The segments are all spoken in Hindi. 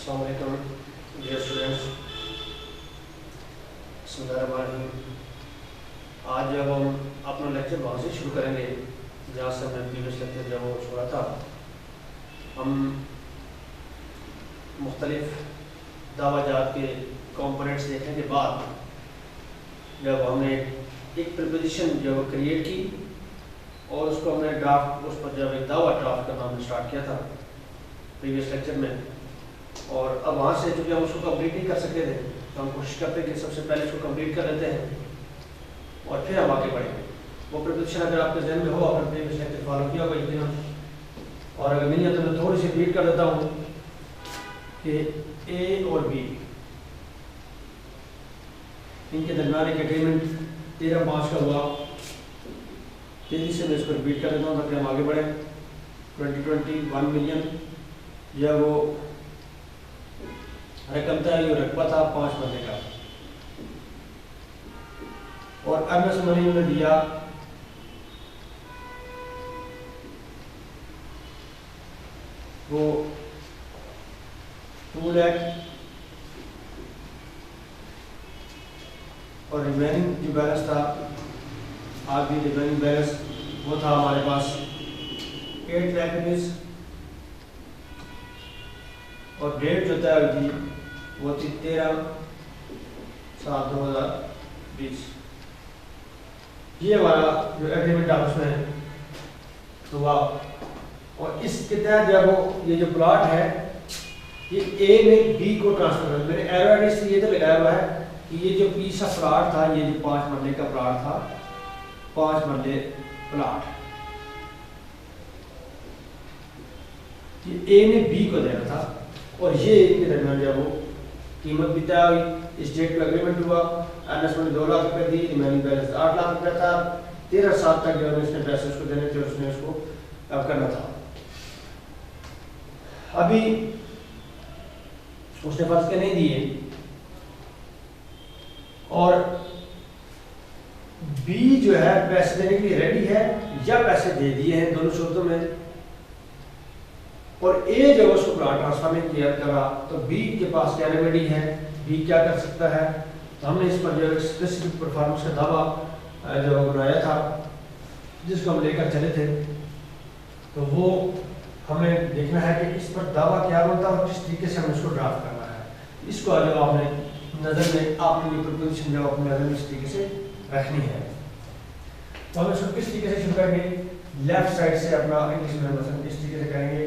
अस्सलाम वालेकुम डियर स्टूडेंट्स। बिस्मिल्लाहिर्रहमानिर्रहीम। आज जब हम अपना लेक्चर वहाँ से शुरू करेंगे जहाँ से हमने प्रीवियस लेक्चर जब वो छोड़ा था। हम मुख्तलिफ दावाजात के कंपोनेंट्स देखने के बाद जब हमने एक प्रीपोजिशन जब क्रिएट की और उसको हमने ड्राफ्ट उस पर जब एक दावा ड्राफ्ट करना हमने स्टार्ट किया था प्रीवियस लेक्चर में, और अब वहाँ से चूँकि हम उसको कंप्लीट नहीं कर सकते थे तो हम कोशिश करते हैं कि सबसे पहले इसको कंप्लीट कर लेते हैं और फिर हम आगे बढ़ेंगे। वो प्रीपोजिशन अगर आपके जहन में हो, आपने प्रीवियस लेक्चर फॉलो किया होगा यकीनन, और अगर नहीं है तो मैं थोड़ी सी रिपीट कर देता हूँ कि ए और बी इनके दरमियान एक एग्रीमेंट 13/5 का हुआ। तेजी से मैं इसको रिपीट कर देता हूँ ताकि हम आगे बढ़ें। 2020 1 मिलियन यह वो रकम था, ये रकबा था 5 महीने का, और अर्नेस्ट मनी उन्होंने दिया वो 2 लाख, और रिमेनिंग जो बैलेंस था आज भी रिमेनिंग बैलेंस वो था हमारे पास 8 लाख रुपीज़, और डेट जो तय हुई थी वो थी 13/7/2020। ये हमारा जो एग्रीमेंट आपस में हुआ, और इसके तहत जब वो ये जो प्लॉट है ये ए में बी को ट्रांसफर कर, मैंने एरो इसलिए तो लगाया हुआ है कि ये जो पीस ऑफ प्लॉट था, ये जो 5 मरले का प्लॉट था, 5 मरले प्लॉट ये ए ने बी को देना था, और ये इनके दरमियान जब वो कीमत भी तय हुई, इस डेट पर एग्रीमेंट हुआ। अर्नेस्ट ने 2 लाख रुपए दी, रिमेनिंग बैलेंस 8 लाख रुपया था। 13 साल तक जो इसने पैसे उसको देने थे, उसने उसको अब करना था। अभी उसने फर्ज के नहीं दिए, और बी जो है पैसे देने के लिए रेडी है या पैसे दे दिए हैं, दोनों सूरतों में, और ए जब उसको प्लॉट ट्रांसफर नहीं किया करा तो बी के पास क्या रेमेडी है, बी क्या कर सकता है। तो हमने इस पर जो स्पेसिफिक परफॉर्मेंस का दावा जो बनाया था जिसको हम लेकर चले थे, तो वो हमें देखना है कि इस पर दावा क्या बनता है और किस तरीके से हमें इसको ड्राफ्ट करना है। इसको जब आपने नज़र में आपने ये प्रपोजिशन जब अपने नज़र में इस तरीके से रखनी है, तो हम इसको किस तरीके से शुरू करेंगे। लेफ्ट साइड से अपना इंग्लिश में मतलब इस तरीके से करेंगे।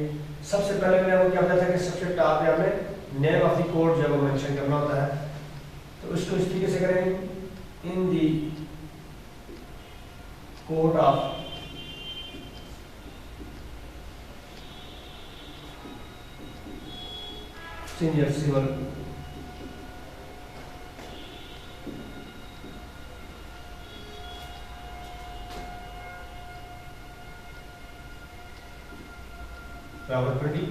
सबसे पहले मैंने वो क्या बताया था कि सबसे टॉप पे हमें नेम ऑफ द कोड जब मेंशन करना होता है, तो उसको इस तरीके से करेंगे, in the court of senior civil बराबर 20।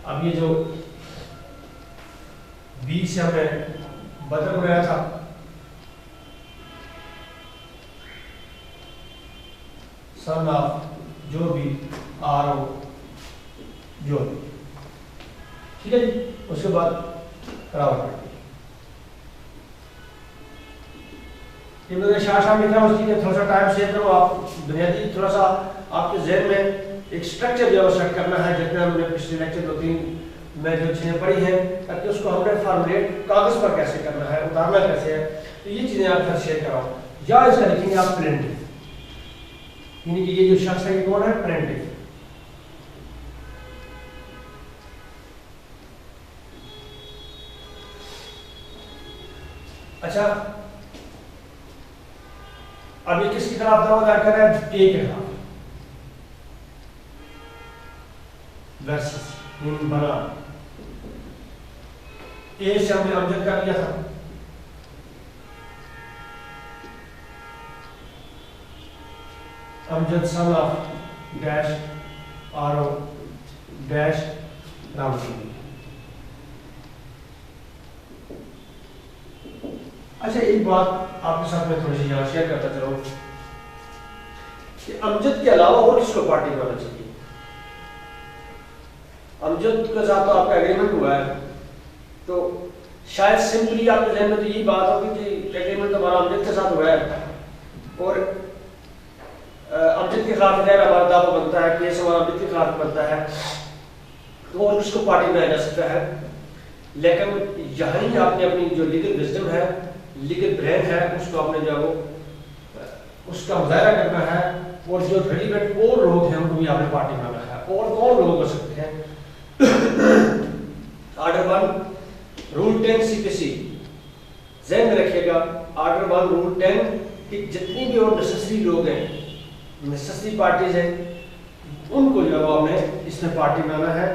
अब ये जो बी से हमने बदल बनाया था, सन ऑफ जो भी आर ओ जो भी, ठीक है जी। उसके बाद बराबर 20। ये मैंने शाम लिखा उसकी थोड़ा सा टाइम सेव करो। आप बुनियादी थोड़ा सा आपके जहन में एक स्ट्रक्चर जो सेट करना है, जितना हमने पिछले लेक्चर 2-3 में जो चीज़ें पढ़ी हैं, ताकि उसको हमने फॉर्मुलेट कागज पर कैसे करना है, उतारना कैसे है, तो ये चीज़ें आप फिर शेयर कराओ। या इसका लिखेंगे आप प्रिंटिंग, यानी कि ये जो शख्स है ये कौन है, प्रिंटिंग। अच्छा, अब ये किसके खिलाफ दावा दायर कर रहा है, ए के खिलाफ, वर्सेस बना। ए से हमने अमजद कर लिया था, Amjad son of dash R O dash round. अच्छा, एक बात आपके साथ में थोड़ी सी यहाँ शेयर करता चलो कि अमजद के अलावा और किसको पार्टी में आना चाहिए। अमजद के साथ तो आपका एग्रीमेंट हुआ है, तो शायद सिंपली आपके जहन में तो यही बात होगी कि एग्रीमेंट तो हमारा अमजद के साथ हुआ है और अमजद के खिलाफ गैर हमारा दावा बनता है, केस हमारा अमजद के खिलाफ बनता है, तो और उसको पार्टी में आ जा सकता है। लेकिन यहाँ ही आपने अपनी जो लीगल विजडम है, लीगल ब्रेन है, उसको आपने जो वो उसका मुजाहरा करना है और जो रेलिवेंट और लोग हैं उनको भी आपने पार्टी में आना है। और कौन लोग हो सकते हैं? आर्डर 1 रूल 10 CPC ध्यान में रखिएगा। आर्डर 1 रूल 10 कि जितनी भी और नेसेसरी लोग हैं, नेसेसरी पार्टीज हैं, उनको जो है वो हमने इसमें पार्टी में आना है।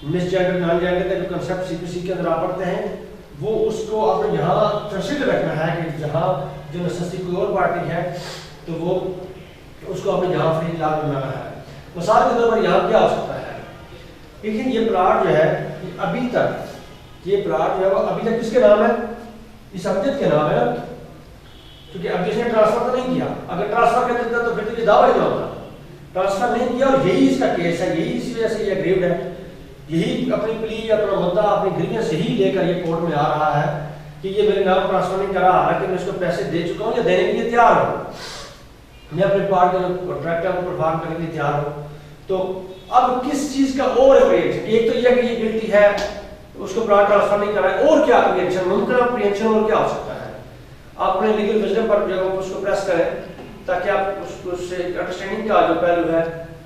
मिस जेंडर नॉन जेंडर का जो कंसेप्ट CPC के अंदर आप पढ़ते हैं वो उसको आपने यहाँ कंसिडर रखना है कि जहाँ जो नेसेसरी कोई और पार्टी है तो वो उसको आपने यहाँ फ्री लाग बनाना है। मिसाल के तौर पर यहाँ क्या हो सकता है? लेकिन ये प्लाट जो है अभी तक ये प्लाट जो है वो अभी तक किसके नाम है? इस अमजद के नाम है ना, क्योंकि अभी इसने ट्रांसफर तो नहीं किया। अगर ट्रांसफर कर देता तो फिर तो ये दावा ही ना होता। ट्रांसफर नहीं किया और यही इसका केस है, यही इसी वजह से ये अग्रीव्ड है, यही अपनी प्ली अपना मुद्दा अपनी ग्रीवेंस यही लेकर ये कोर्ट में आ रहा है कि ये मेरे नाम ट्रांसफर नहीं करा, हालांकि मैं इसको पैसे दे चुका हूँ या देने के लिए तैयार हूँ, मैं अपने पार्ट का जो कॉन्ट्रैक्ट है वो परफॉर्म करने के लिए तैयार हूँ। तो अब किस चीज का और रिएक्शन? एक तो यह कि ये गिल्टी है, उसको प्लाट ट्रांसफर नहीं करा है, और क्या रिएक्शन मुमकिन रिएक्शन और क्या हो सकता है? आप अपने लीगल विजडम पर जो उसको प्रेस करें ताकि आप उससे अंडरस्टैंडिंग का जो पहलू है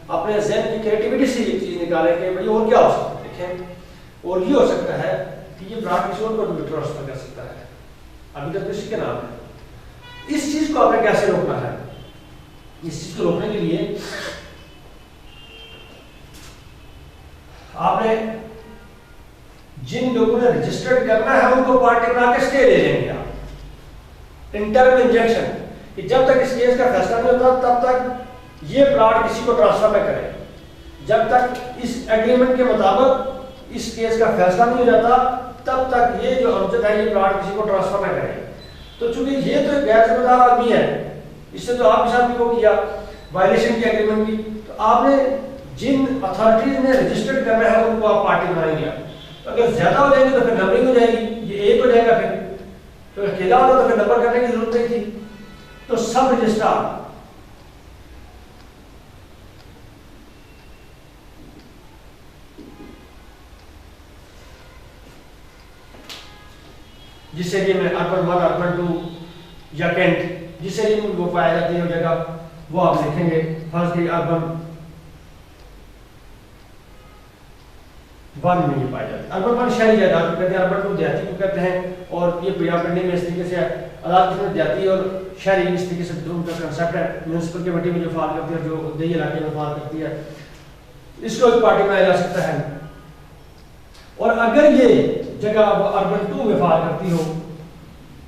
अपने ज़हन की क्रिएटिविटी से ये चीज निकालें कि भाई और क्या हो सकता है। देखें, और ये हो सकता है कि ये प्लाट किसी और को भी ट्रांसफर कर सकता है, अभी तक किसी के नाम है। इस चीज को आपने कैसे रोकना है? इस चीज को रोकने के लिए आपने जिन लोगों ने रजिस्टर्ड करना है उनको पार्टी बना के स्टे ले लेंगे आप। इंटरम इंजेक्शन कि जब तक इस केस का फैसला नहीं होता तब तक ये प्लाट किसी को ट्रांसफर न करें, जब तक इस एग्रीमेंट के मुताबिक इस केस का फैसला नहीं हो जाता तब तक ये जो अमजद है ये प्लाट किसी को ट्रांसफर न करें। तो चूंकि ये तो गैर जिम्मेदार आदमी है, इससे तो आपके साथ भी वो किया वायलेशन की एग्रीमेंट की, तो आपने जिन अथॉरिटीज ने रजिस्टर्ड करना है उनको आप पार्टी बनाएंगे। तो अगर ज्यादा हो जाएंगे तो फिर नंबरिंग हो जाएगी, ये एक हो जाएगा, फिर तो अकेला होता तो फिर नंबर करने की जरूरत नहीं थी। तो सब रजिस्ट्रार जिस एरिया में अर्बन 1 अर्बन 2 या कैंट जिस एरिया में वो पाया जाती है जगह वो आप लिखेंगे। फर्स्ट की अर्बन 1 में ये पाई जाती है। अर्बन 1 शहरी जायदाद को कहते हैं, अर्बन 2 देहाती को कहते हैं, और ये पंजाब पिंडी में इस तरीके से आजाद किस्मत देहाती और शहरी इस तरीके से उनका कंसेप्ट है। म्यूनसिपल कमेटी में जो फाल करती है, जो देही इलाके में फाल करती है, इसको एक पार्टी बनाया जा सकता है। और अगर ये जगह अर्बन 2 में फाल करती हो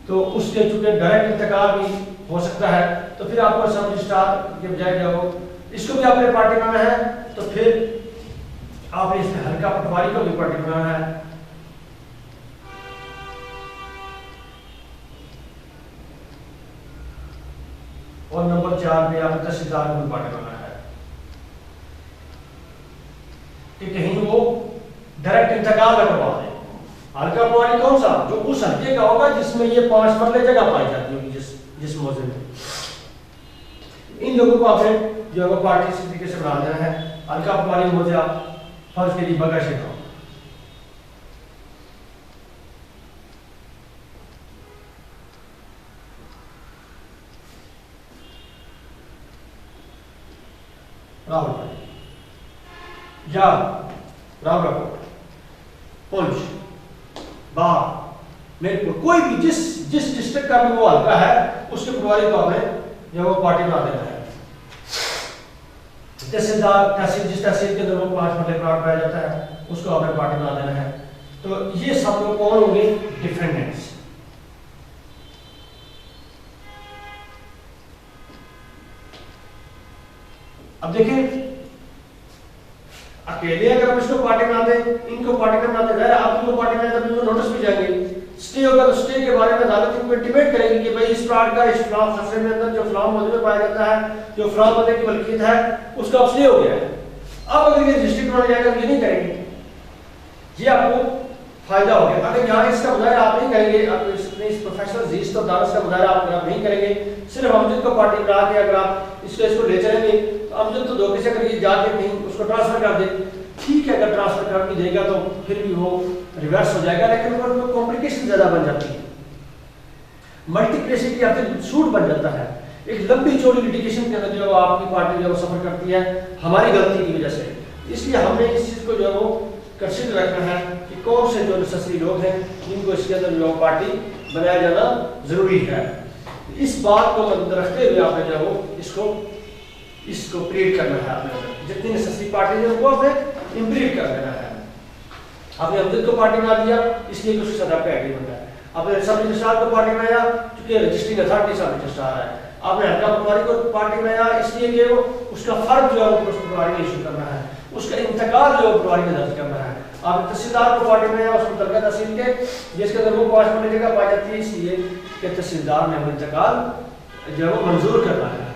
तो उसके चूंकि डायरेक्ट इंतकाल भी हो सकता है, तो फिर आपको सब रजिस्ट्रार के बजाय जो इसको भी आपने पार्टी बनाना है, तो फिर आपने इसमें हल्का पटवारी को भी पार्टी बनाना है। और नंबर 4 पे आपने तहसीलदार को भी पार्टी बनाना है कि कहीं वो डायरेक्ट इंतकाल न करवा दे। हल्का पटवारी कौन सा? जो उस हल्के का होगा जिसमें ये 5 मरले जगह पाई जाती होगी, जिस मौजे में। इन लोगों को आपने जो है पार्टी इस तरीके से बना देना है। हल्का पटवारी मौजा फर्ज के लिए बगा शेखा रावल या रावलकोट, पुंछ, बाढ़, मेरपुर, कोई भी जिस डिस्ट्रिक्ट का भी वो हल्का है उसके पटवारी को आपने जो वो पार्टी बना देना है। तहसीलदार जिस तहसील के अंदर वो 5 मरले प्लॉट पाया जाता है उसको आपने पार्टी बना देना है। तो ये सब लोग कौन होंगे? डिफेंडेंट्स। अब देखिए, अकेले अगर हम इसको पार्टी बनाते, इनको पार्टी बनाते जाए, आप इनको पार्टी बनाते तब इनको नोटिस भी जाएंगे। स्टे होगा तो स्टे के बारे में अदालत इनको इंटीमेट करेगी कि भाई इस प्लॉट का इस फलां खसरे में अंदर जो फलां मौजे में पाया जाता है, जो फलां बंदे की मलकियत है, उसका अब स्टे हो गया है। अब अगर ये रजिस्ट्री बनाया जाएगा तो ये नहीं करेंगे, ये आपको फायदा हो गया। अगर यहाँ इसका मुजाहरा आप नहीं करेंगे, आप इस प्रोफेशनल जीस्ट और दानश का मुजाहरा आप नहीं करेंगे, सिर्फ अमजद को पार्टी बना के अगर आप इसको ले चलेंगे तो अमजद तो धोखे से करके जाके कहीं उसको ट्रांसफर कर दे, ठीक है, अगर ट्रांसफर कर भी देगा तो फिर भी वो रिवर्स हो जाएगा, लेकिन वो कॉम्प्लिकेशन ज़्यादा बन जाती है, मल्टीप्लिसिटी या फिर सूट बन जाता है। एक लंबी चौड़ी लिटिगेशन के अंदर जो आपकी पार्टी जो सफ़र करती है हमारी गलती की वजह से, इसलिए हमने इस चीज़ को जो है वो कंसीडर रखना है कि कौन से जो नेसेसरी लोग हैं जिनको इसके अंदर जो पार्टी बनाया जाना ज़रूरी है। इस बात को मद्देनजर रखते हुए आपने जो है इसको क्रिएट करना है, आपने जितनी नेसेसरी पार्टी है वो आपने इम्प्लीट कर देना है। आपने अमजद को पार्टी बना दिया इसलिए उसके साथ आपका एग्रीमेंट है, आपने सब रजिस्ट्रार को पार्टी बनाया क्योंकि रजिस्ट्रिंग अथॉरिटी सब रजिस्ट्रार है, आपने हल्का पटवारी को पार्टी बनाया इसलिए कि वो उसका फर्क जो है वो पटवारी ने इशू करना है, उसका इंतकाल जो पटवारी ने दर्ज करना है। आपने तहसीलदार को पार्टी बनाया उस मुतल्लिका तहसील के जिसके अंदर वो पास होने जगह पाई जाती है, इसलिए कि तहसीलदार ने वो इंतकाल जो है वो मंजूर करना है।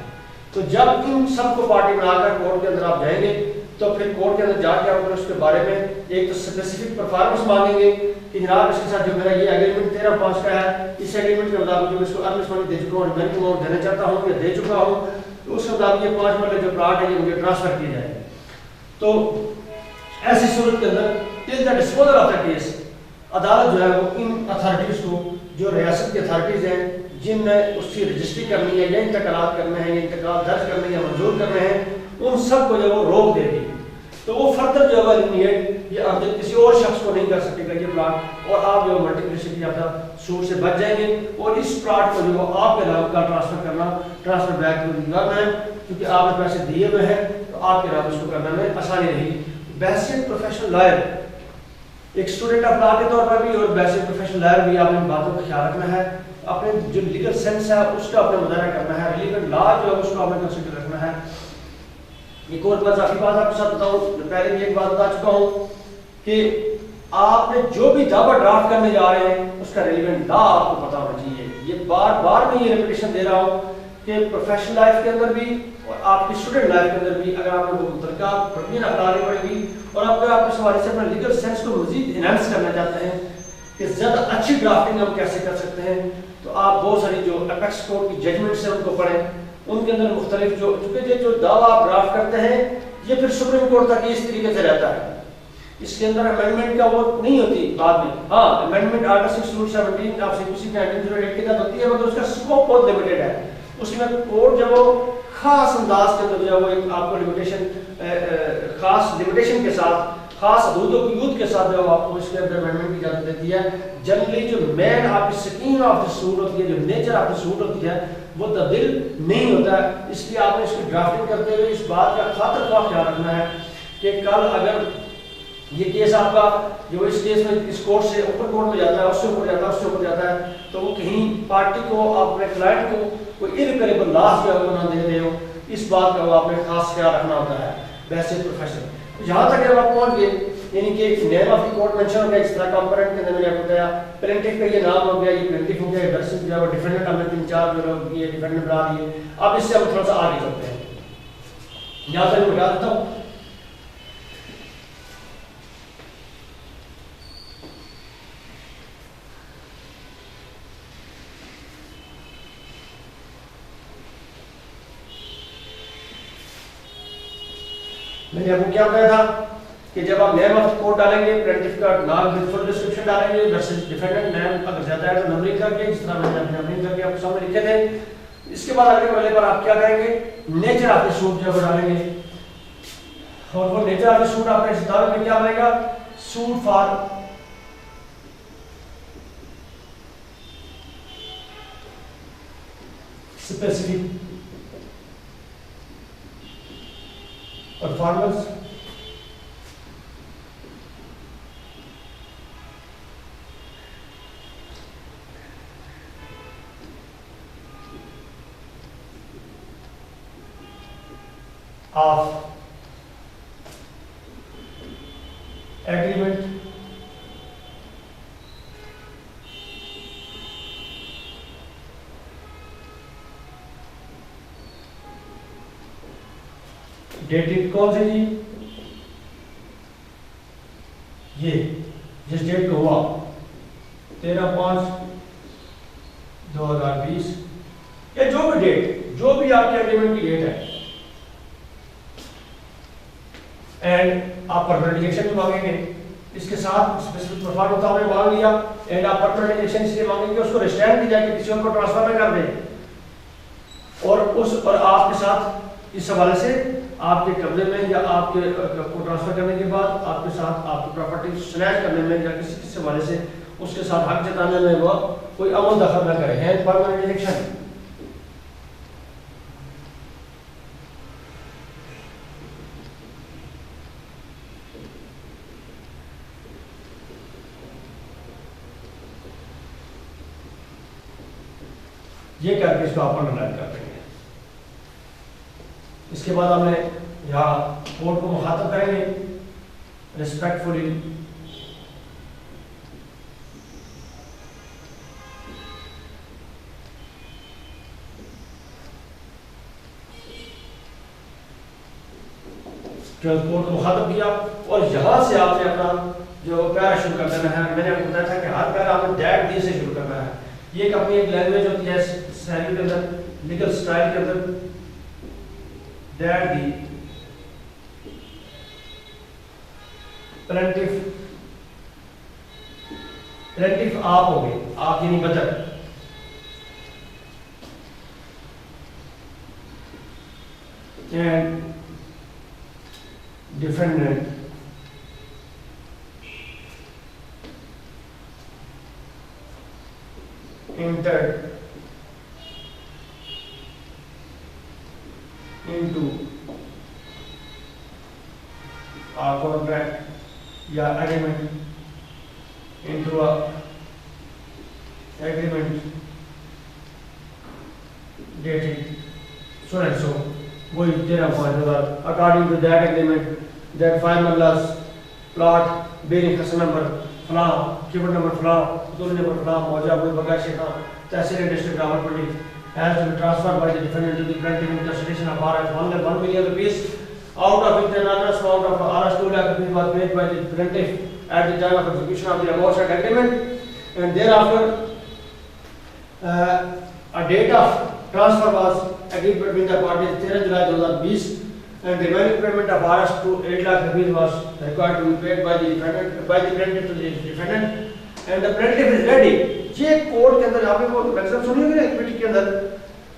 तो जब इन सबको पार्टी बनाकर कोर्ट के अंदर आप जाएंगे तो फिर कोर्ट के अंदर जाके आप उसके बारे में एक तो स्पेसिफिक परफॉर्मेंस मांगेंगे कि जनाब इसके साथ जो मेरा ये एग्रीमेंट 13/5 का है, इस एग्रीमेंट के मुताबिक जो इसको अर्निस्ट मनी दे चुका हूँ, रिमेनिंग अमाउंट देना चाहता हूँ या दे चुका हूँ, तो उसके मुताबिक ये 5 मरले जो प्लाट है ये मुझे ट्रांसफर किया जाए। तो ऐसी सूरत के अंदर till the disposal of the case अदालत जो है वो इन अथॉरिटीज को जो रियासत की अथॉरिटीज हैं जिनने उसकी रजिस्ट्री करनी है या इंतकालात करने हैं या इंतकाल दर्ज करने या मंजूर करने हैं, उन सब को जो वो रोक देगी। तो वो फर्दर जो है ये आप किसी और शख्स को नहीं कर सकेगा ये प्लाट, और आप जो मल्टीप्लिसिटी आपका सूट से बच जाएंगे, और इस प्लाट को जो आपके नाम का ट्रांसफर बैक करना है क्योंकि आपने पैसे दिए हुए हैं तो आपके नाम इसको करने में आसानी रहेगी। बैसियत प्रोफेशनल लॉयर एक स्टूडेंट ऑफ लॉ के तौर पर भी और बैसियत प्रोफेशनल लॉयर भी आपने इन बातों का ख्याल रखना है, अपने जो लीगल सेंस है उसका अपने मुजाहरा करना है, रिलेवेंट लॉ जो है उसको आपने कंसीडर रखना है। एक और बात आपकी बात आपके साथ बताऊं, पहले भी एक बात बता चुका हूं कि आपने जो भी दावा ड्राफ्ट करने जा रहे हैं उसका रिलेवेंट लॉ आपको पता होना चाहिए। ये बार बार मैं ये रिपीटेशन दे रहा हूं कि प्रोफेशनल लाइफ के अंदर भी और आपकी स्टूडेंट लाइफ के अंदर भी अगर आपने वो मुतलका प्रोविजन अपनानी पड़ेगी और अगर आप इस हवाले से अपना लीगल सेंस को मजीद इनहांस करना चाहते हैं कि ज़्यादा अच्छी ड्राफ्टिंग हम कैसे कर सकते हैं, तो आप बहुत सारी जो अपेक्स कोर्ट की जजमेंट्स हैं उनको पढ़ें, उनके अंदर मुख्तलिफ जो दावा आप ड्राफ्ट करते हैं ये फिर सुप्रीम कोर्ट तक इस तरीके से रहता है, इसके अंदर अमेंडमेंट का वो नहीं होती बाद में। हाँ, अमेंडमेंट आर्टिकल 617 ऑफ सीपीसी 1908 के तहत होती है, मगर उसका स्कोप बहुत लिमिटेड है। उसमें कोर्ट जब वो खास अंदाज के अंदर जो वो एक आपको लिमिटेशन खास लिमिटेशन के साथ खास हदूद के साथ जो आपको इसके अंदर अमेंडमेंट की इजाजत देती है। जनरली जो मेन आपकी स्कीम ऑफ द सूट होती है, जो नेचर ऑफ द सूट होती है, वो तब्दील नहीं होता है। इसलिए आपने इसकी ड्राफ्टिंग करते हुए इस बात का खातिर ख्याल रखना है कि कल अगर ये केस आपका जो इस केस में इस कोर्ट से ऊपर कोर्ट में जाता है, उससे ऊपर जाता है, उससे ऊपर जाता है, तो वो कहीं पार्टी को अपने क्लाइंट को कोई इररिपेरेबल लॉस जो है वो ना दे रहे हो, इस बात का वो आपने खास ख्याल रखना होता है वैसे प्रोफेशन। यहाँ तक जब आप पहुँच गए, यानी कि name of the court mention हो गया, इस तरह कंपोनेंट के अंदर मैंने आपको बताया, प्लेंटिफ का ये नाम हो गया, ये प्लेंटिफ हो गया, वर्सेस जो है वो डिफेंडेंट हमने 3-4 जो लोग ये डिफेंडेंट बना दिए। अब इससे हम थोड़ा सा आगे चलते हैं, यहाँ तक मैं बता देता हूँ। मैंने आपको क्या बताया था कि जब आप नेम ऑफ कोर्ट डालेंगे, प्लेंटिफ का नाम विद फुल डिस्क्रिप्शन डालेंगे, वर्सेस डिफेंडेंट नेम अगर ज्यादा है तो नंबरिंग करके, जिस तरह मैंने अपने नंबरिंग करके आपके सामने लिखे थे। इसके बाद अगले पहले पर आप क्या करेंगे, नेचर ऑफ द सूट जो डालेंगे, और वो नेचर ऑफ द सूट आपके इस दावे में क्या बनेगा, suit for specific performance of agreement dated कौन से जी, ये जिस डेट को हुआ 13/5/2020 या जो भी डेट, जो भी आपके एग्रीमेंट की डेट है, एंड आप परमानेंट इंजेक्शन भी मांगेंगे इसके साथ स्पेसिफिक परफॉर्मेंस आपने मांग लिया, एंड आप परमानेंट इंजेक्शन इसलिए मांगेंगे उसको रिस्टैंड की जाए किसी और को ट्रांसफर न कर दे, और आपके साथ इस हवाले से आपके कब्जे में या आपके को ट्रांसफर करने के बाद आपके साथ आपकी प्रॉपर्टी स्नैच करने में या किसी हवाले से उसके साथ हक जताने में वो कोई अमल दखल न करे, है परमानेंट इंजेक्शन। ये करके इसको आप अंडरलाइन कर देंगे। इसके बाद हमने यहाँ कोर्ट को मुखातब करेंगे रिस्पेक्टफुली, कोर्ट को मुखातब किया, और यहाँ से आपने अपना जो प्यारा शुरू कर देना है। मैंने आपको बताया था कि हर प्यारा आपने दैट दी से शुरू करना है। ये एक अपनी एक लैंग्वेज होती है शैली के अंदर, लीगल स्टाइल के अंदर, दैट दी प्लेंटिफ आप हो गए, आप यानी बदल, and defendant entered into a contract या agreement, into a agreement dated so and so, वही 13/5/2000, according to that agreement that 5 Mallas plot bearing Hassan number फलां, कीवर्ड नंबर फलां, दूरी नंबर फलां, मौजा कोई बगाश खां, तहसील district Rawalpindi has to be transferred by the defendant to the plaintiff in consideration of Rs 1 million rupees, out of which an enormous amount of Rs 2 lakh rupees was paid by the plaintiff at the time of execution of the aforesaid agreement, and thereafter a date of transfer was agreed between the parties 13 July 2020, and the remaining payment of Rs to 8 lakh rupees was required to be paid by the plaintiff to the defendant, and the plaintiff is ready। ये कोर्ट के अंदर यहाँ पे वो मैक्सिमम सुनी होगी ना इक्विटी के अंदर,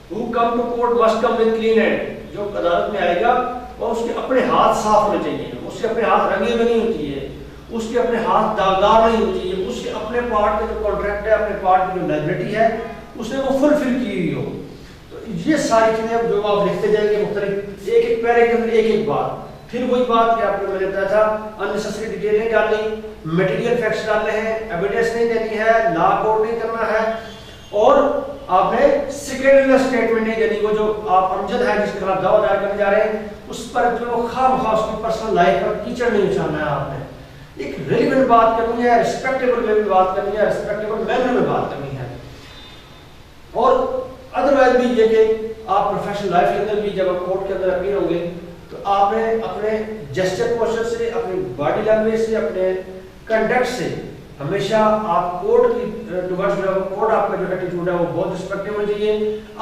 who come to court must come with clean hand, जो अदालत में आएगा वो उसके अपने हाथ साफ होने चाहिए, उसके अपने हाथ रंगे हुए नहीं होती है, उसके अपने हाथ दागदार नहीं होती है, उसके अपने पार्ट का जो कॉन्ट्रैक्ट है, अपने पार्ट की जो लायबिलिटी है उसने वो फुलफिल की हुई हो। ये सारी चीजें जो आप लिखते जाएंगे मुख्तलिफ एक एक पैरे के अंदर एक एक बात, फिर वही बात कि आपको मैंने बताया था अननेसेसरी डिटेल नहीं डालनी, मटेरियल फैक्ट्स डालने हैं, एविडेंस नहीं देनी है, लॉ कोड नहीं करना है, और आपने सेकेंडरी स्टेटमेंट नहीं देनी। वो जो आप अमजद है जिसके खिलाफ दावा दायर करने जा रहे हैं उस पर जो खामखा उसकी पर्सनल लाइफ पर कीचड़ नहीं उछालना है। आपने एक रेलेवेंट बात करनी है, रिस्पेक्टेबल वे में बात करनी है, रिस्पेक्टेबल मैनर में बात करनी है, और अदरवाइज भी ये कि आप प्रोफेशनल लाइफ के अंदर भी जब आप कोर्ट के अंदर अपीयर होंगे तो आपने अपने जेस्चर पोस्चर से, अपनी बॉडी लैंग्वेज से, अपने कंडक्ट से हमेशा आप कोर्ट की टुवर्ड्स कोर्ट आपका जो एटीट्यूड है वो बहुत रिस्पेक्टेबल होना चाहिए,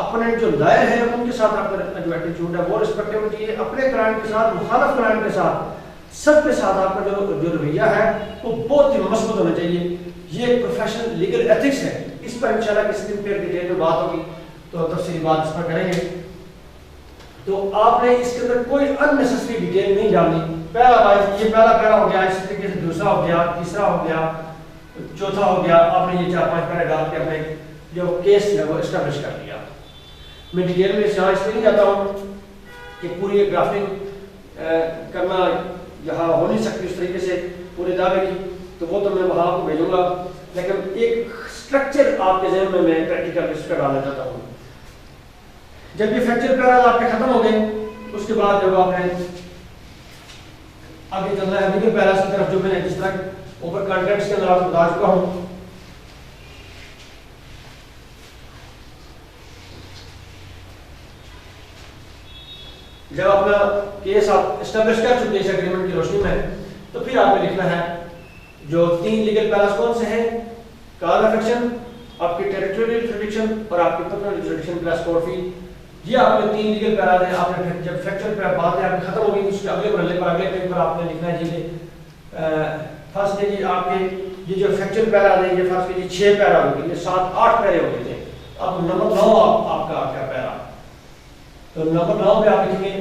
अपने जो लायर हैं उनके साथ आपका जो एटीट्यूड है वो रिस्पेक्टेबल होना चाहिए, अपने क्लाइंट के साथ, मुखालिफ क्लाइंट के साथ, सबके साथ आपका जो रवैया है वो बहुत ही मजबूत होना चाहिए। ये प्रोफेशनल लीगल एथिक्स है, इस पर इंशाल्लाह किसी दिन फिर डिटेल में बात होगी तो तफसीली बात इस पर करेंगे। तो आपने इसके अंदर कोई अननेसेसरी डिटेल नहीं डालनी। पहला वाइज ये पहला पैरा हो गया, इस तरीके से दूसरा हो गया, तीसरा हो गया, चौथा हो गया, आपने ये 4-5 पैरा डाल के अपने जो केस है वो एस्टेब्लिश कर लिया। मैं डिटेल में यहाँ इसलिए नहीं जाता हूँ कि पूरी ड्राफ्टिंग करना यहाँ हो नहीं सकती उस तरीके से पूरे दावे की, तो वो तो मैं वहाँ आपको भेजूंगा, लेकिन एक स्ट्रक्चर आपके ज़हन में मैं प्रैक्टिकल इस पर डालना चाहता हूँ। जब ये फैक्चर पैराज आपके खत्म हो गए उसके बाद जब आपने आगे चलना है लीगल पैराज की तरफ, जो मैंने जिस तरह ऊपर कॉन्टेक्स्ट के अंदर आपको बता चुका हूँ, जब अपना केस आप एस्टेब्लिश कर चुके हैं इस एग्रीमेंट की रोशनी में, तो फिर आपने लिखना है जो 3 लीगल पैरास कौन से हैं? कॉज ऑफ एक्शन, आपकी टेरिटोरियल जुरिडिक्शन और आपकी personal jurisdiction plus court fee. ये आपने 3 लीगल पैरास हैं। आपने जब फ्रैक्चर पे बात है आपकी खत्म हो गई, उसके अगले मरहले पर अगले पेज पर आपने लिखना है जी फर्स्ट है जी आपके ये जो फ्रैक्चर पैरास है, ये फर्स्ट कीजिए 6 पैरा हो गए, ये 7-8 पैरे हो गए थे। अब नंबर 9 आपका क्या पैरा, तो नंबर 9 पे आप लिखेंगे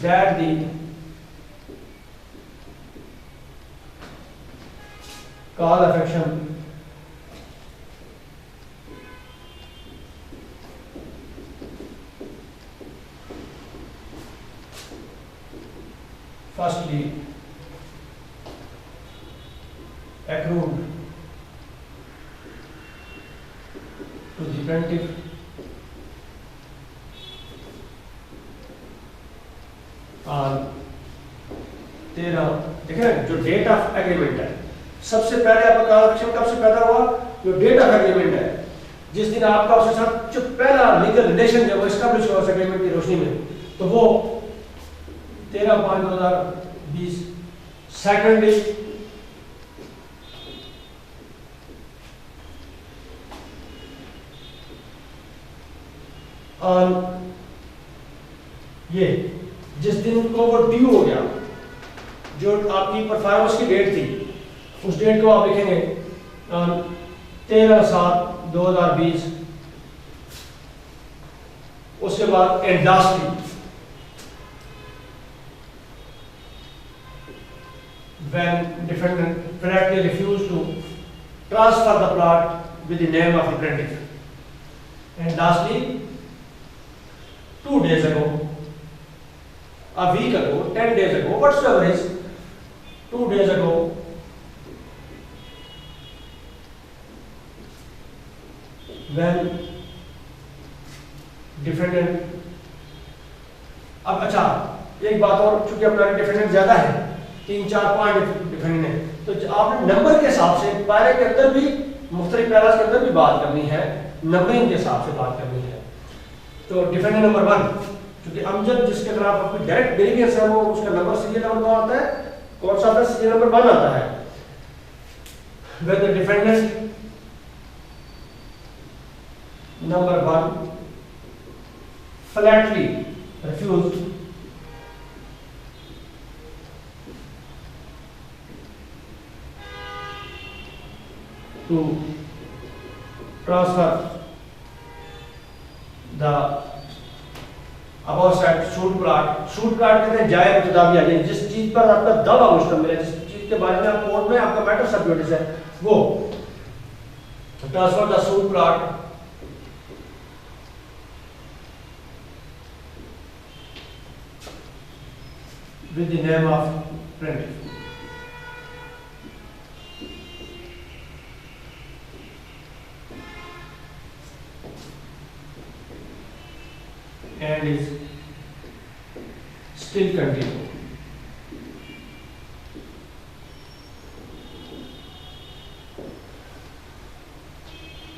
that the cause of action firstly accrued to the plaintiff on 13, देखिए ना जो डेट ऑफ एग्रीमेंट है, सबसे पहले आपका कॉज ऑफ एक्शन कब से पैदा हुआ? जो डेट ऑफ एग्रीमेंट है, जिस दिन आपका उसके साथ जो पहला लीगल रिलेशन है वो एस्टैब्लिश हुआ एग्रीमेंट की रोशनी में, तो वो 13/5/2020। सेकेंडली ऑन ये जिस दिन को वो ड्यू हो गया, जो आपकी परफॉर्मेंस की डेट थी, उस डेट को आप लिखेंगे 13/7/2020। उसके बाद and lastly when defendant flatly refused to transfer the plot with the name of the plaintiff. And lastly, 2 days ago, a week ago, 10 days ago, whatsoever is, 2 days ago, when defendant, अब अच्छा एक बात और, चूंकि अपना डिफेंडेंट ज्यादा है, 3-4 पॉइंट डिफेंडेंट है, तो आपने नंबर के हिसाब से पैरे के अंदर भी मुख्तलिफ पैरास के अंदर भी बात करनी है, नंबरिंग के हिसाब से बात करनी है। तो डिफेंडेंट नंबर 1, क्योंकि अमजद जिसके खिलाफ आपकी डायरेक्ट वेरिएंस है वो उसका नंबर सीरियल नंबर कौन आता है? कौन सा आता है? सीरियल नंबर 1 आता है। Where the defendant number 1 flatly refused to transfer the above said shoot plot कहते हैं जायज मुतदाविया, यानी जिस चीज पर आपका दावा मुश्तमिल है, जिस चीज के बारे में आप कोर्ट में आपका मैटर सबजुडिस है, वो transfer the shoot plot with the name of plaintiff. And is still continue.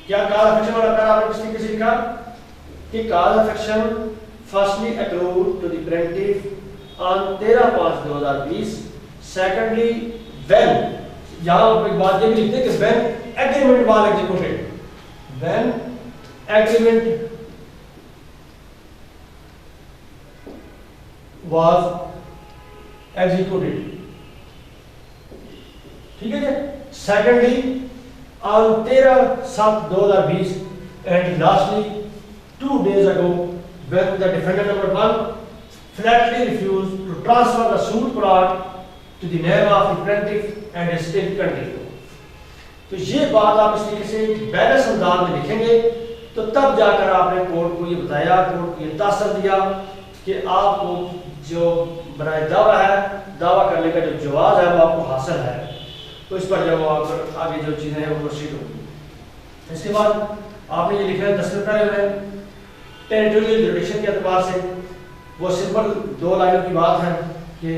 क्या cause of action वाला पैरा आपने किस तरीके से लिखा कि cause of action firstly accrued to the plaintiff on 13/5/2020. Secondly, when, यहाँ आप एक बात ये भी लिखते हैं कि when agreement was executed, when agreement was executed, ठीक है जी। Secondly, on 13/7/2020, and lastly 2 days ago, when the defendant number 1 flatly refused to transfer the suit plot to the name of the plaintiff and is still continue. तो ये बात आप इस तरीके से बैलेंस अंदाज में लिखेंगे, तो तब जाकर आपने कोर्ट को ये बताया, कोर्ट को ये तासर दिया कि आपको जो बनाए दावा है, दावा करने का जो जवाब है वो आपको हासिल है, तो इस पर जब आप आगे जो चीज़ें हैं वो प्रोसीड होगी। इसके बाद आपने ये लिखना है 10 मिनट पहले टेरिटोरियल जुरिडिक्शन के एतबार से वो सिंपल 2 लाइनों की बात है कि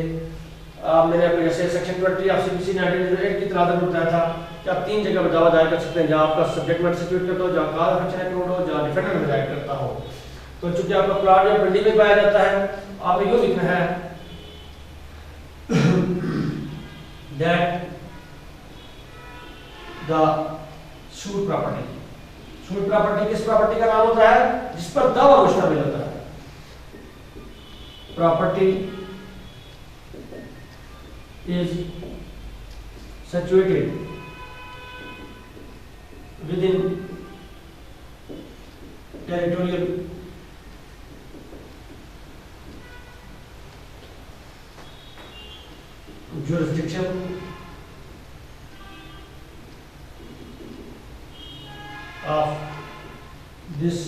मैंने आपको जैसे सेक्शन 20 ऑफ सीपीसी 1908 की तनाज़ुर में बताया था कि आप 3 जगह पर दावा दायर कर सकते हैं, जहाँ आपका सब्जेक्ट मैटर सिक्योर करता हो, जहाँ कॉज ऑफ एक्शन एक्रूड हो, जहाँ डिफेंडेंट रिजाइड करता हो। तो चूंकि आपका प्लॉट या बिल्डिंग में पाया जाता है, आपने यूँ लिखना है that the suit property. Suit property किस प्रॉपर्टी का नाम होता है जिस पर दावा मुश्तमिल होता है? Property is situated within territorial jurisdiction of this